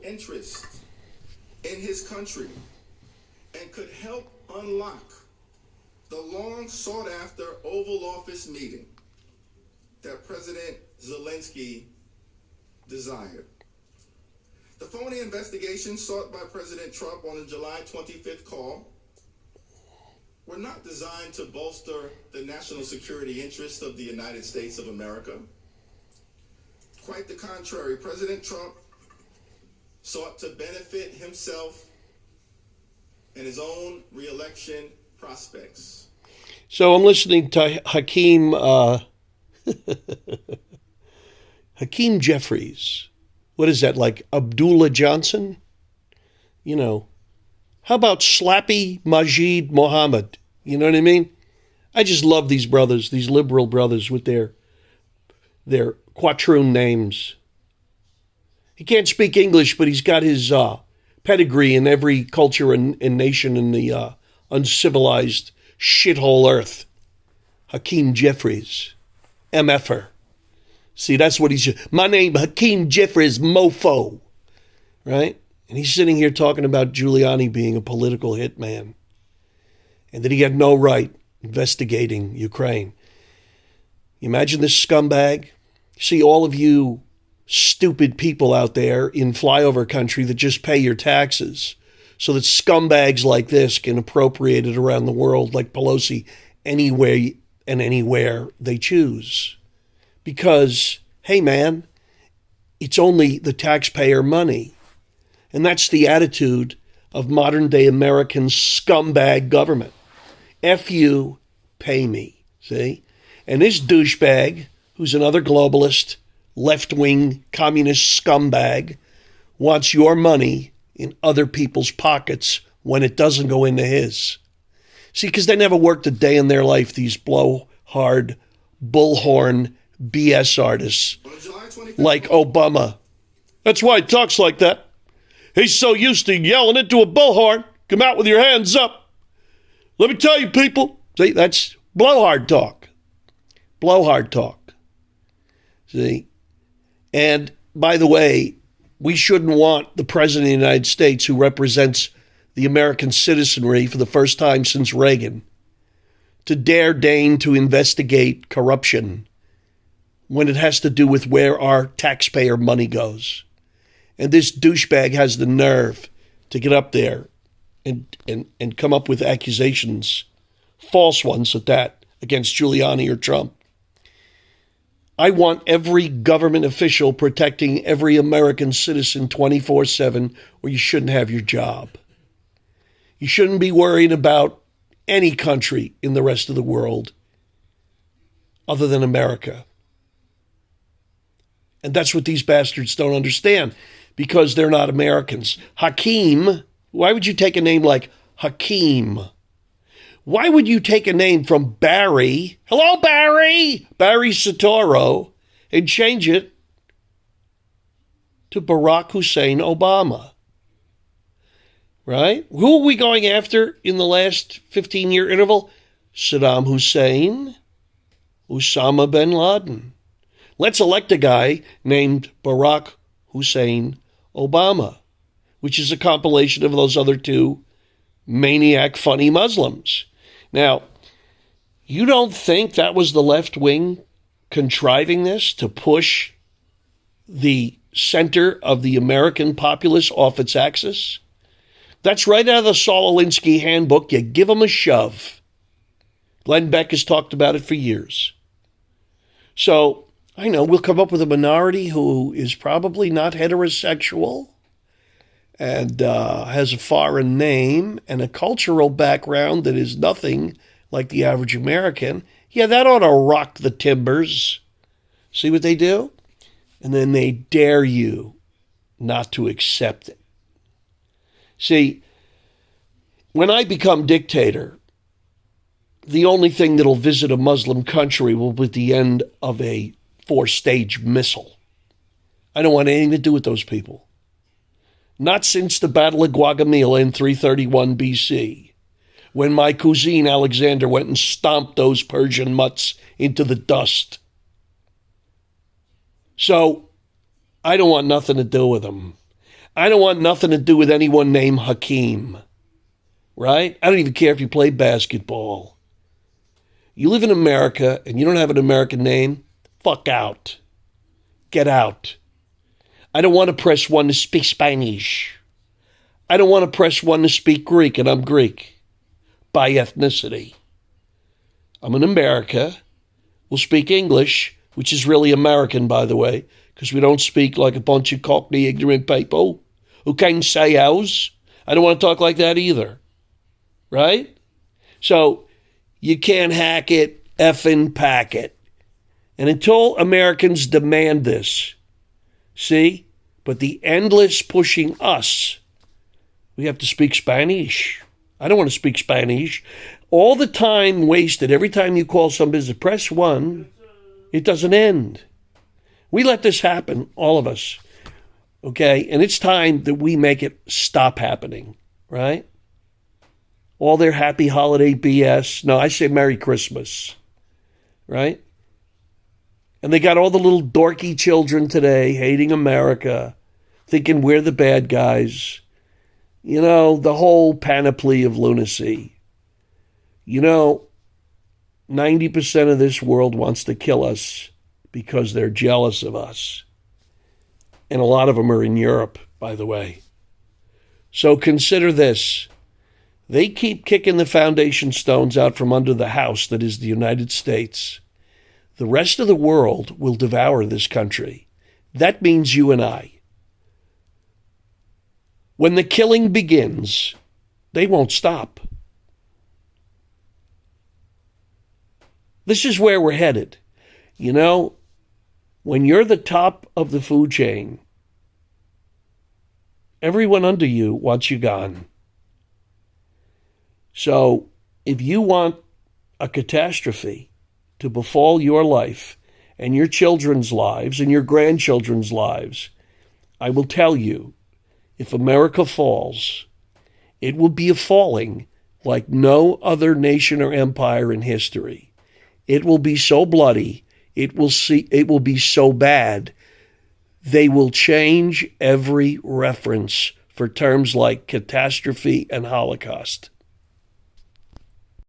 interest in his country and could help unlock the long sought after Oval Office meeting that President Zelensky desired. The phony investigation sought by President Trump on the July 25th call were not designed to bolster the national security interests of the United States of America. Quite the contrary, President Trump sought to benefit himself and his own re-election prospects. So I'm listening to Hakeem, Hakeem Jeffries. What is that, like Abdullah Johnson? You know, how about Slappy Majid Mohammed? You know what I mean? I just love these brothers, these liberal brothers with their quatroon names. He can't speak English, but he's got his pedigree in every culture and nation in the uncivilized shithole earth. Hakeem Jeffries, MFer. See, that's what he's... My name, Hakeem Jeffries, mofo. Right? And he's sitting here talking about Giuliani being a political hitman. And that he had no right investigating Ukraine. You imagine this scumbag? See, all of you stupid people out there in flyover country that just pay your taxes so that scumbags like this can appropriate it around the world like Pelosi anywhere and anywhere they choose. Because, hey man, it's only the taxpayer money. And that's the attitude of modern day American scumbag government. F you, pay me, see? And this douchebag, who's another globalist, left-wing communist scumbag, wants your money in other people's pockets when it doesn't go into his. See, because they never worked a day in their life, these blowhard, bullhorn BS artists like Obama. That's why he talks like that. He's so used to yelling into a bullhorn. Come out with your hands up. Let me tell you, people. See, that's blowhard talk. Blowhard talk. See? And, by the way, we shouldn't want the President of the United States, who represents the American citizenry for the first time since Reagan, to dare deign to investigate corruption when it has to do with where our taxpayer money goes. And this douchebag has the nerve to get up there and come up with accusations, false ones at that, against Giuliani or Trump. I want every government official protecting every American citizen 24/7, or you shouldn't have your job. You shouldn't be worried about any country in the rest of the world other than America. And that's what these bastards don't understand, because they're not Americans. Hakeem, why would you take a name like Hakeem? Why would you take a name from Barry, hello Barry Soetoro, and change it to Barack Hussein Obama? Right? Who are we going after in the last 15-year interval? Saddam Hussein, Osama bin Laden. Let's elect a guy named Barack Hussein Obama, which is a compilation of those other two maniac, funny Muslims. Now, you don't think that was the left wing contriving this to push the center of the American populace off its axis? That's right out of the Saul Alinsky handbook. You give them a shove. Glenn Beck has talked about it for years. So, I know we'll come up with a minority who is probably not heterosexual and has a foreign name and a cultural background that is nothing like the average American. Yeah, that ought to rock the timbers. See what they do? And then they dare you not to accept it. See, when I become dictator, the only thing that'll visit a Muslim country will be the end of a 4-stage missile. I don't want anything to do with those people. Not since the Battle of Guagamila in 331 BC, when my cousin Alexander went and stomped those Persian mutts into the dust. So, I don't want nothing to do with them. I don't want nothing to do with anyone named Hakeem, right? I don't even care if you play basketball. You live in America and you don't have an American name, fuck out. Get out. I don't want to press one to speak Spanish. I don't want to press one to speak Greek, and I'm Greek by ethnicity. I'm in America. We'll speak English, which is really American, by the way, because we don't speak like a bunch of cockney ignorant people who can't say ours. I don't want to talk like that either, right? So you can't hack it, effing pack it. And until Americans demand this, see? But the endless pushing us, we have to speak Spanish. I don't want to speak Spanish. All the time wasted, every time you call some business, press one, it doesn't end. We let this happen, all of us, okay? And it's time that we make it stop happening, right? All their happy holiday BS. No, I say Merry Christmas, right? And they got all the little dorky children today hating America, thinking we're the bad guys. You know, the whole panoply of lunacy. You know, 90% of this world wants to kill us because they're jealous of us. And a lot of them are in Europe, by the way. So consider this. They keep kicking the foundation stones out from under the house that is the United States. The rest of the world will devour this country. That means you and I. When the killing begins, they won't stop. This is where we're headed. You know, when you're the top of the food chain, everyone under you wants you gone. So if you want a catastrophe to befall your life and your children's lives and your grandchildren's lives, I will tell you, if America falls, it will be a falling like no other nation or empire in history. It will be so bloody, it will be so bad, they will change every reference for terms like catastrophe and Holocaust.